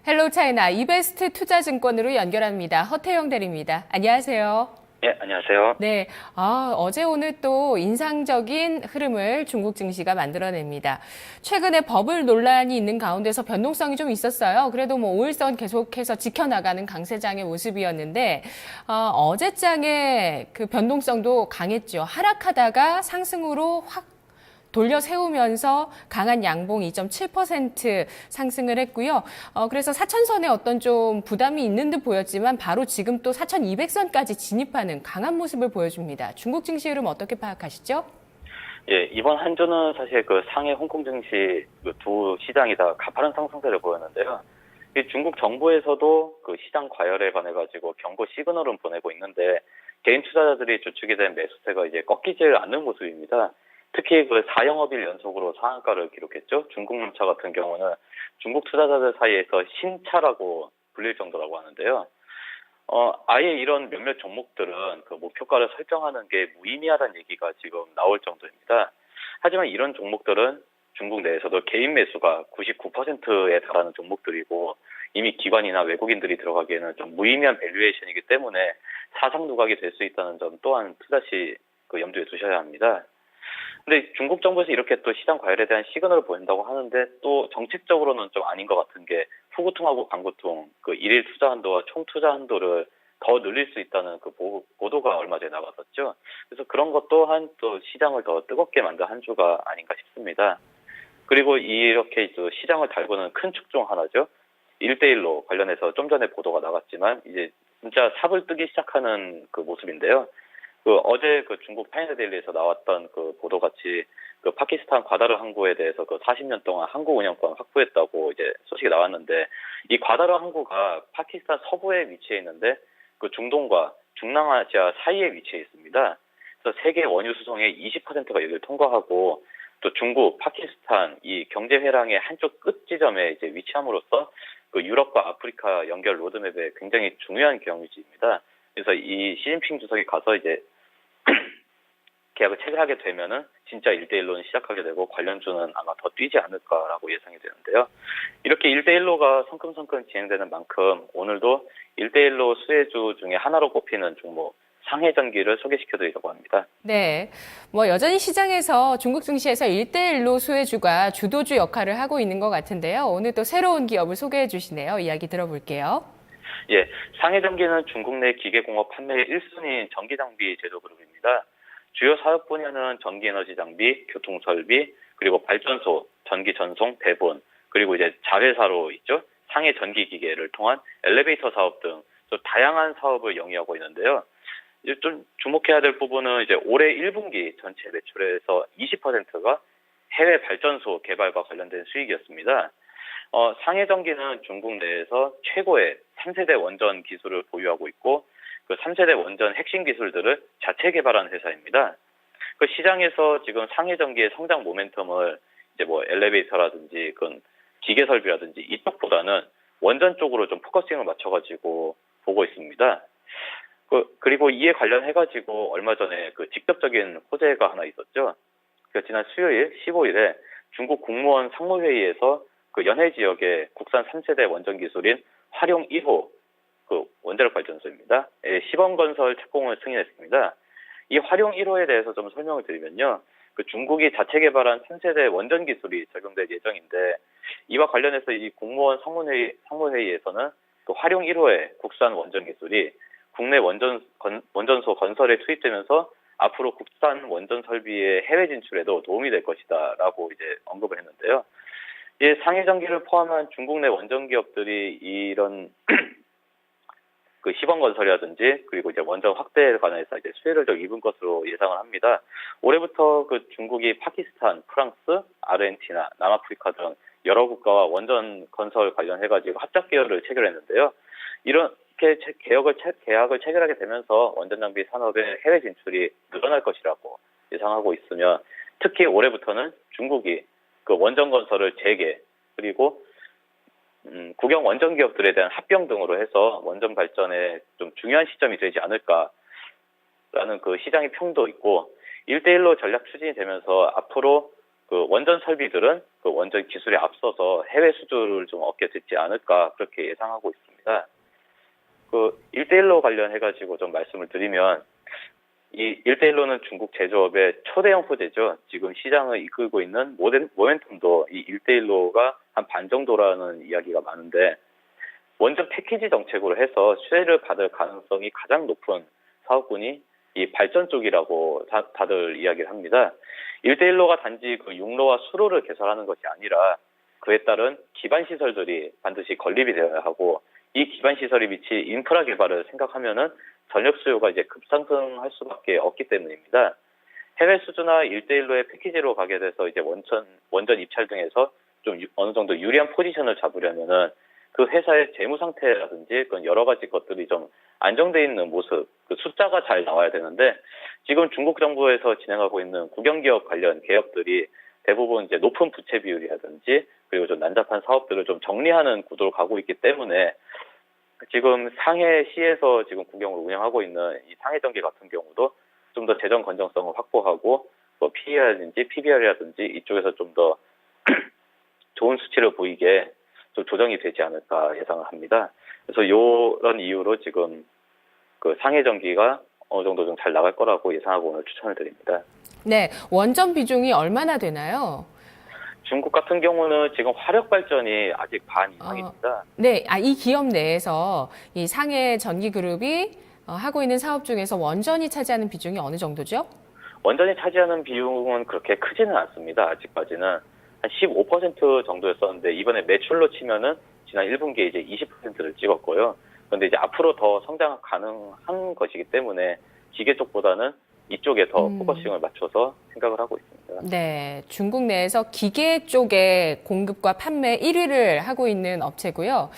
헬로 차이나 이베스트 투자증권으로 연결합니다. 허태영 대리입니다. 안녕하세요. 예, 안녕하세요. 네, 어제 오늘 또 인상적인 흐름을 중국 증시가 만들어냅니다. 최근에 버블 논란이 있는 가운데서 변동성이 좀 있었어요. 그래도 뭐 5일선 계속해서 지켜나가는 강세장의 모습이었는데 어제장의 그 변동성도 강했죠. 하락하다가 상승으로 확 돌려 세우면서 강한 양봉 2.7% 상승을 했고요. 그래서 4천선에 어떤 좀 부담이 있는 듯 보였지만 바로 지금 또 4,200선까지 진입하는 강한 모습을 보여줍니다. 중국 증시 흐름 어떻게 파악하시죠? 예, 이번 한 주는 사실 그 상해, 홍콩 증시 그 두 시장이 다 가파른 상승세를 보였는데요. 이 중국 정부에서도 그 시장 과열에 관해 가지고 경고 시그널은 보내고 있는데 개인 투자자들이 주축이 된 매수세가 이제 꺾이질 않는 모습입니다. 특히 그 4영업일 연속으로 상한가를 기록했죠. 중국염차 같은 경우는 중국 투자자들 사이에서 신차라고 불릴 정도라고 하는데요. 아예 이런 몇몇 종목들은 그 목표가를 설정하는 게 무의미하다는 얘기가 지금 나올 정도입니다. 하지만 이런 종목들은 중국 내에서도 개인 매수가 99%에 달하는 종목들이고 이미 기관이나 외국인들이 들어가기에는 좀 무의미한 밸류에이션이기 때문에 사상 누각이 될 수 있다는 점 또한 투자시 그 염두에 두셔야 합니다. 근데 중국 정부에서 이렇게 또 시장 과열에 대한 시그널을 보낸다고 하는데 또 정책적으로는 좀 아닌 것 같은 게 후구통하고 강구통 그 일일 투자 한도와 총 투자 한도를 더 늘릴 수 있다는 그 보도가 얼마 전에 나갔었죠. 그래서 그런 것 또한 또 시장을 더 뜨겁게 만든 한 주가 아닌가 싶습니다. 그리고 이렇게 또 시장을 달구는 큰 축 중 하나죠. 1대1로 관련해서 좀 전에 보도가 나갔지만 이제 진짜 삽을 뜨기 시작하는 그 모습인데요. 그 어제 그 중국 파이낸스 데일리에서 나왔던 그 보도 같이 그 파키스탄 과다르 항구에 대해서 그 40년 동안 항구 운영권 확보했다고 이제 소식이 나왔는데 이 과다르 항구가 파키스탄 서부에 위치해 있는데 그 중동과 중남아시아 사이에 위치해 있습니다. 그래서 세계 원유 수송의 20%가 여기를 통과하고 또 중국, 파키스탄 이 경제 회랑의 한쪽 끝 지점에 이제 위치함으로써 그 유럽과 아프리카 연결 로드맵에 굉장히 중요한 경유지입니다. 그래서 이 시진핑 주석이 가서 이제 계약을 체결하게 되면은 진짜 1대1로는 시작하게 되고 관련주는 아마 더 뛰지 않을까라고 예상이 되는데요. 이렇게 1대1로가 성큼성큼 진행되는 만큼 오늘도 1대1로 수혜주 중에 하나로 꼽히는 종목 상해전기를 소개시켜드리려고 합니다. 네, 뭐 여전히 시장에서 중국 증시에서 1대1로 수혜주가 주도주 역할을 하고 있는 것 같은데요. 오늘 또 새로운 기업을 소개해 주시네요. 이야기 들어볼게요. 예, 상해전기는 중국 내 기계공업 판매 1순위 전기장비 제조그룹입니다. 주요 사업 분야는 전기에너지 장비, 교통설비, 그리고 발전소, 전기 전송, 배분, 그리고 이제 자회사로 있죠. 상해 전기기계를 통한 엘리베이터 사업 등 또 다양한 사업을 영위하고 있는데요. 이제 좀 주목해야 될 부분은 이제 올해 1분기 전체 매출에서 20%가 해외 발전소 개발과 관련된 수익이었습니다. 상해전기는 중국 내에서 최고의 3세대 원전 기술을 보유하고 있고 그 3세대 원전 핵심 기술들을 자체 개발한 회사입니다. 그 시장에서 지금 상해전기의 성장 모멘텀을 이제 뭐 엘리베이터라든지 그 기계 설비라든지 이쪽보다는 원전 쪽으로 좀 포커싱을 맞춰가지고 보고 있습니다. 그리고 이에 관련해가지고 얼마 전에 그 직접적인 호재가 하나 있었죠. 그 지난 수요일 15일에 중국 국무원 상무회의에서 그 연해 지역의 국산 3세대 원전 기술인 화룡 1호 그 원자력 발전소입니다. 시범건설 착공을 승인했습니다. 이 화룡 1호에 대해서 좀 설명을 드리면요. 그 중국이 자체 개발한 3세대 원전 기술이 적용될 예정인데 이와 관련해서 이 국무원 상무회의에서는 그 화룡 1호의 국산 원전 기술이 국내 원전소 건설에 투입되면서 앞으로 국산 원전 설비의 해외 진출에도 도움이 될 것이다라고 이제 언급을 했는데요. 이 상해전기를 포함한 중국 내 원전 기업들이 이런 그 시범 건설이라든지 그리고 이제 원전 확대에 관해서 이제 수혜를 좀 입은 것으로 예상을 합니다. 올해부터 그 중국이 파키스탄, 프랑스, 아르헨티나, 남아프리카 등 여러 국가와 원전 건설 관련해가지고 합작 계약을 체결했는데요. 이렇게 계약을 체결하게 되면서 원전 장비 산업의 해외 진출이 늘어날 것이라고 예상하고 있으며 특히 올해부터는 중국이 그 원전 건설을 재개 그리고 국영 원전 기업들에 대한 합병 등으로 해서 원전 발전에 좀 중요한 시점이 되지 않을까라는 그 시장의 평도 있고 1대1로 전략 추진이 되면서 앞으로 그 원전 설비들은 그 원전 기술에 앞서서 해외 수주를 좀 얻게 되지 않을까 그렇게 예상하고 있습니다. 그 1대1로 관련해가지고 좀 말씀을 드리면 이 1대1로는 중국 제조업의 초대형 호재죠. 지금 시장을 이끌고 있는 모멘텀도 이 1대1로가 한 반 정도라는 이야기가 많은데 원전 패키지 정책으로 해서 수혜를 받을 가능성이 가장 높은 사업군이 이 발전 쪽이라고 다들 이야기를 합니다. 1대1로가 단지 그 육로와 수로를 개설하는 것이 아니라 그에 따른 기반 시설들이 반드시 건립이 되어야 하고 이 기반 시설이 미칠 인프라 개발을 생각하면은 전력 수요가 이제 급상승할 수밖에 없기 때문입니다. 해외 수주나 1대1로의 패키지로 가게 돼서 이제 원전 입찰 등에서 좀 어느 정도 유리한 포지션을 잡으려면은 그 회사의 재무 상태라든지 그런 여러 가지 것들이 좀 안정돼 있는 모습, 그 숫자가 잘 나와야 되는데 지금 중국 정부에서 진행하고 있는 국영기업 관련 개혁들이 대부분 이제 높은 부채 비율이라든지 그리고 좀 난잡한 사업들을 좀 정리하는 구도로 가고 있기 때문에 지금 상해시에서 지금 국영을 운영하고 있는 이 상해전기 같은 경우도 좀 더 재정 건전성을 확보하고 뭐 PE라든지 PBR이라든지 이쪽에서 좀 더 좋은 수치를 보이게 좀 조정이 되지 않을까 예상을 합니다. 그래서 이런 이유로 지금 그 상해전기가 어느 정도 좀 잘 나갈 거라고 예상하고 오늘 추천을 드립니다. 네, 원전 비중이 얼마나 되나요? 중국 같은 경우는 지금 화력 발전이 아직 반 이상입니다. 네, 이 기업 내에서 이 상해전기그룹이 하고 있는 사업 중에서 원전이 차지하는 비중이 어느 정도죠? 원전이 차지하는 비용은 그렇게 크지는 않습니다. 아직까지는 한 15% 정도였었는데 이번에 매출로 치면은 지난 1분기에 이제 20%를 찍었고요. 그런데 이제 앞으로 더 성장 가능한 것이기 때문에 기계 쪽보다는 이쪽에 더 포커싱을 맞춰서 생각을 하고 있습니다. 네, 중국 내에서 기계 쪽의 공급과 판매 1위를 하고 있는 업체고요.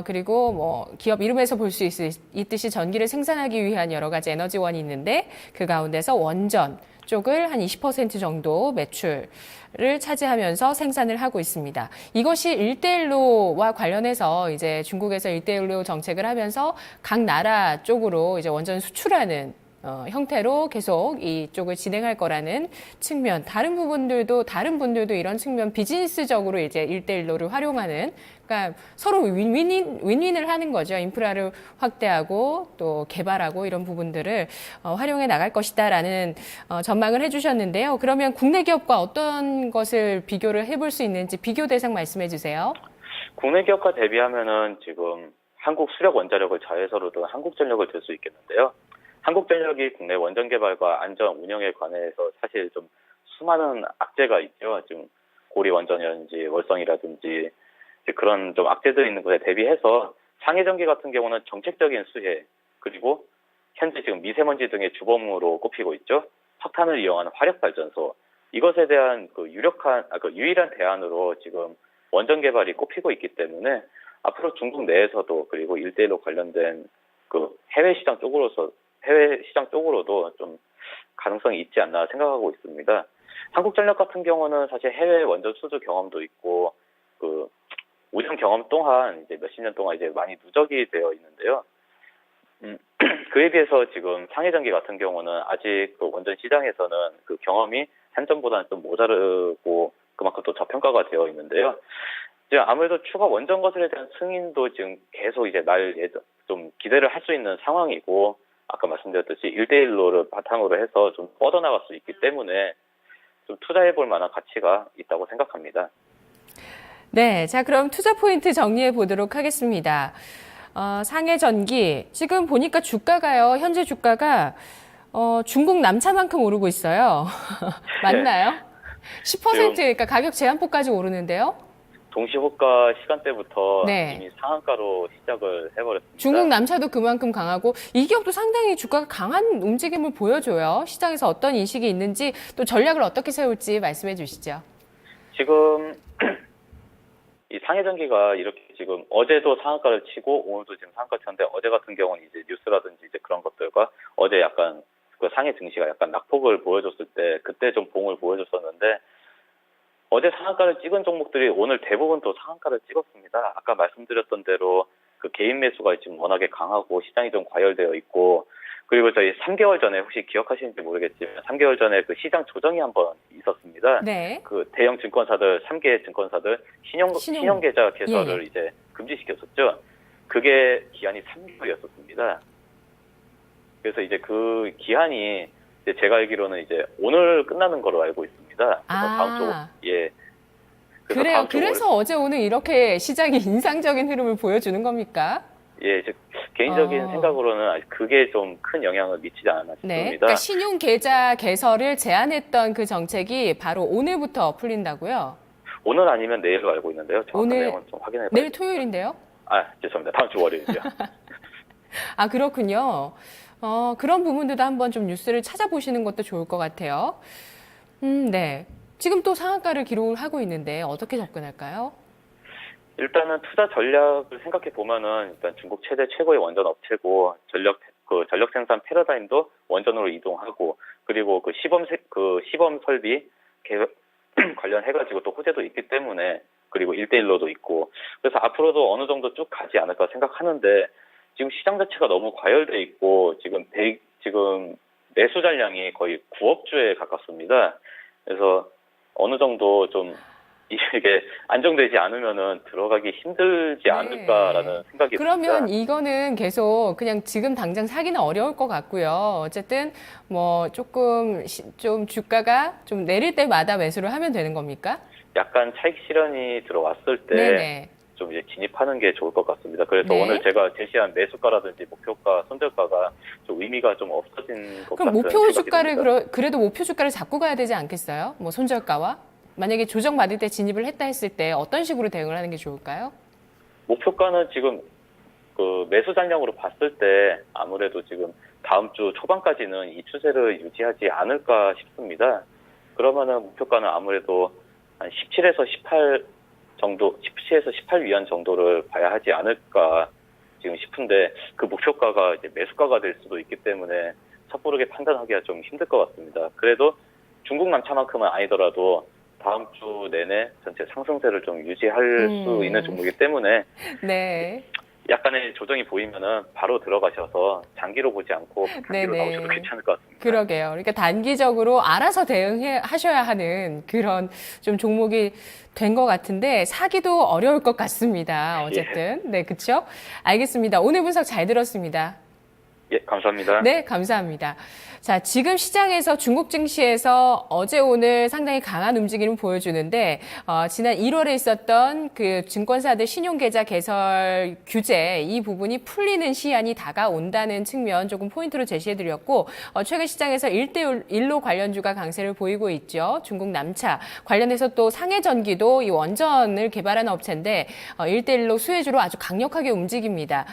그리고 뭐 기업 이름에서 볼 수 있듯이 전기를 생산하기 위한 여러 가지 에너지원이 있는데 그 가운데서 원전 쪽을 한 20% 정도 매출을 차지하면서 생산을 하고 있습니다. 이것이 1대1로와 관련해서 이제 중국에서 1대1로 정책을 하면서 각 나라 쪽으로 이제 원전 수출하는 형태로 계속 이쪽을 진행할 거라는 측면, 다른 분들도 이런 측면 비즈니스적으로 이제 1대1로를 활용하는, 그러니까 서로 윈윈을 하는 거죠. 인프라를 확대하고 또 개발하고 이런 부분들을 활용해 나갈 것이다라는 전망을 해주셨는데요. 그러면 국내 기업과 어떤 것을 비교를 해볼 수 있는지 비교 대상 말씀해 주세요. 국내 기업과 대비하면은 지금 한국 수력 원자력을 자회사로 둔 한국전력을 들 수 있겠는데요. 한국전력이 국내 원전 개발과 안전 운영에 관해서 사실 좀 수많은 악재가 있죠. 지금 고리 원전이라든지 월성이라든지 그런 좀 악재들이 있는 것에 대비해서 상해전기 같은 경우는 정책적인 수혜 그리고 현재 지금 미세먼지 등의 주범으로 꼽히고 있죠. 석탄을 이용하는 화력발전소 이것에 대한 유일한 대안으로 지금 원전 개발이 꼽히고 있기 때문에 앞으로 중국 내에서도 그리고 1대1로 관련된 그 해외 시장 쪽으로도 좀 가능성이 있지 않나 생각하고 있습니다. 한국전력 같은 경우는 사실 해외 원전 수주 경험도 있고 그 운영 경험 또한 이제 몇십 년 동안 이제 많이 누적이 되어 있는데요. 그에 비해서 지금 상해전기 같은 경우는 아직 그 원전 시장에서는 그 경험이 한전보다는 좀 모자르고 그만큼 또 저평가가 되어 있는데요. 이제 아무래도 추가 원전 건설에 대한 승인도 지금 계속 이제 좀 기대를 할 수 있는 상황이고 아까 말씀드렸듯이 1대1로를 바탕으로 해서 좀 뻗어나갈 수 있기 때문에 좀 투자해볼 만한 가치가 있다고 생각합니다. 네, 자 그럼 투자 포인트 정리해 보도록 하겠습니다. 상해전기 지금 보니까 주가가요. 현재 주가가 중국 남차만큼 오르고 있어요. 맞나요? 10% 그러니까 가격 제한폭까지 오르는데요. 동시호가 시간대부터 네. 이미 상한가로 시작을 해버렸습니다. 중국 남차도 그만큼 강하고 이 기업도 상당히 주가가 강한 움직임을 보여줘요. 시장에서 어떤 인식이 있는지 또 전략을 어떻게 세울지 말씀해 주시죠. 지금 이 상해전기가 이렇게 지금 어제도 상한가를 치고 오늘도 지금 상한가 쳤는데 어제 같은 경우는 이제 뉴스라든지 이제 그런 것들과 어제 약간 그 상해 증시가 약간 낙폭을 보여줬을 때 그때 좀 봉을 보여줬었는데 어제 상한가를 찍은 종목들이 오늘 대부분 또 상한가를 찍었습니다. 아까 말씀드렸던 대로 그 개인 매수가 지금 워낙에 강하고 시장이 좀 과열되어 있고 그리고 저희 3개월 전에 혹시 기억하시는지 모르겠지만 3개월 전에 그 시장 조정이 한번 있었습니다. 네. 그 대형 증권사들 3개 증권사들 신용 계좌 개설을 예. 이제 금지시켰었죠. 그게 기한이 3개월이었었습니다. 그래서 이제 그 기한이 이제 제가 알기로는 이제 오늘 끝나는 거로 알고 있습니다. 그래서 다음 주 예. 그래요. 다음 주 그래서 어제 오늘 이렇게 시장이 인상적인 흐름을 보여주는 겁니까? 예, 이제 개인적인 생각으로는 아직 그게 좀 큰 영향을 미치지 않았나 싶습니다. 네. 그러니까 신용 계좌 개설을 제한했던 그 정책이 바로 오늘부터 풀린다고요? 오늘 아니면 내일로 알고 있는데요. 정확한 오늘- 내용은 좀 확인해 봐야 내일 토요일인데요? 죄송합니다. 다음 주 월요일이요. 아, 그렇군요. 그런 부분들도 한번 좀 뉴스를 찾아보시는 것도 좋을 것 같아요. 네. 지금 또 상한가를 기록을 하고 있는데 어떻게 접근할까요? 일단은 투자 전략을 생각해 보면은 일단 중국 최고의 원전 업체고 전력 생산 패러다임도 원전으로 이동하고 그리고 그 시범 설비 관련해 가지고 또 호재도 있기 때문에 그리고 1대1로도 있고 그래서 앞으로도 어느 정도 쭉 가지 않을까 생각하는데 지금 시장 자체가 너무 과열돼 있고 지금 매수 잔량이 거의 9억 주에 가깝습니다. 그래서 어느 정도 좀 이게 안정되지 않으면은 들어가기 힘들지 네. 않을까라는 생각이 그러면 듭니다. 이거는 계속 그냥 지금 당장 사기는 어려울 것 같고요. 어쨌든 뭐 조금 좀 주가가 좀 내릴 때마다 매수를 하면 되는 겁니까? 약간 차익 실현이 들어왔을 때 네네. 좀 이제 진입하는 게 좋을 것 같습니다. 그래서 네. 오늘 제가 제시한 매수가라든지 목표가, 손절가가 좀 의미가 좀 없어진 것 그럼 같은 목표 생각이 주가를 듭니다. 그래도 목표 주가를 잡고 가야 되지 않겠어요? 뭐 손절가와? 만약에 조정 받을 때 진입을 했다 했을 때 어떤 식으로 대응을 하는 게 좋을까요? 목표가는 지금 그 매수 잔량으로 봤을 때 아무래도 지금 다음 주 초반까지는 이 추세를 유지하지 않을까 싶습니다. 그러면은 목표가는 아무래도 한 17에서 18 정도, 17에서 18 위안 정도를 봐야 하지 않을까 지금 싶은데 그 목표가가 이제 매수가가 될 수도 있기 때문에 섣부르게 판단하기가 좀 힘들 것 같습니다. 그래도 중국 난차만큼은 아니더라도 다음 주 내내 전체 상승세를 좀 유지할 수 있는 종목이기 때문에 네. 약간의 조정이 보이면은 바로 들어가셔서 장기로 보지 않고 단기로 네네. 나오셔도 괜찮을 것 같습니다. 그러게요. 그러니까 단기적으로 알아서 대응하셔야 하는 그런 좀 종목이 된 것 같은데 사기도 어려울 것 같습니다. 어쨌든. 네, 그렇죠? 알겠습니다. 오늘 분석 잘 들었습니다. 예, 감사합니다. 네, 감사합니다. 자, 지금 시장에서 중국 증시에서 어제 오늘 상당히 강한 움직임을 보여주는데 지난 1월에 있었던 그 증권사들 신용계좌 개설 규제 이 부분이 풀리는 시한이 다가온다는 측면 조금 포인트로 제시해드렸고 최근 시장에서 1대1로 관련주가 강세를 보이고 있죠. 중국 남차 관련해서 또 상해전기도 이 원전을 개발하는 업체인데 1대1로 수혜주로 아주 강력하게 움직입니다.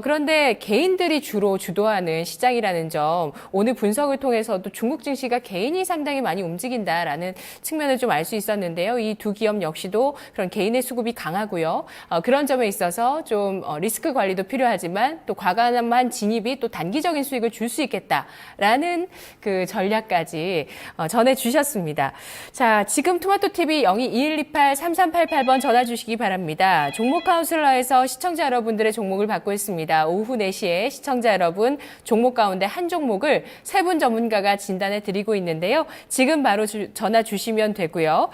그런데 개인들이 주로 주도하는 시장이라는 점 오늘 분석을 통해서도 중국 증시가 개인이 상당히 많이 움직인다라는 측면을 좀 알 수 있었는데요. 이 두 기업 역시도 그런 개인의 수급이 강하고요. 그런 점에 있어서 좀 리스크 관리도 필요하지만 또 과감한 진입이 또 단기적인 수익을 줄 수 있겠다라는 그 전략까지 전해주셨습니다. 자, 지금 토마토TV 02-2128-3388번 전화 주시기 바랍니다. 종목 카운슬러에서 시청자 여러분들의 종목을 받고 있습니다. 오후 4시에 시청자 여러분 종목 가운데 한 종목을 세 분 전문가가 진단해 드리고 있는데요. 지금 바로 전화 주시면 되고요.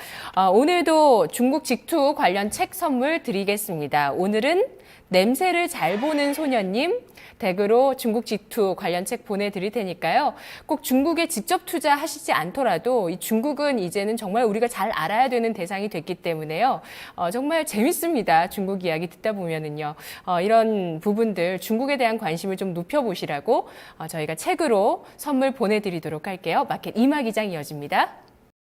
오늘도 중국 직투 관련 책 선물 드리겠습니다. 오늘은 냄새를 잘 보는 소녀님 댁으로 중국 직투 관련 책 보내드릴 테니까요. 꼭 중국에 직접 투자하시지 않더라도 이 중국은 이제는 정말 우리가 잘 알아야 되는 대상이 됐기 때문에요. 정말 재밌습니다. 중국 이야기 듣다 보면은요. 이런 부분들 중국에 대한 관심을 좀 높여보시라고 저희가 책으로 선물 보내드리도록 할게요. 마켓 이마 기장 이어집니다.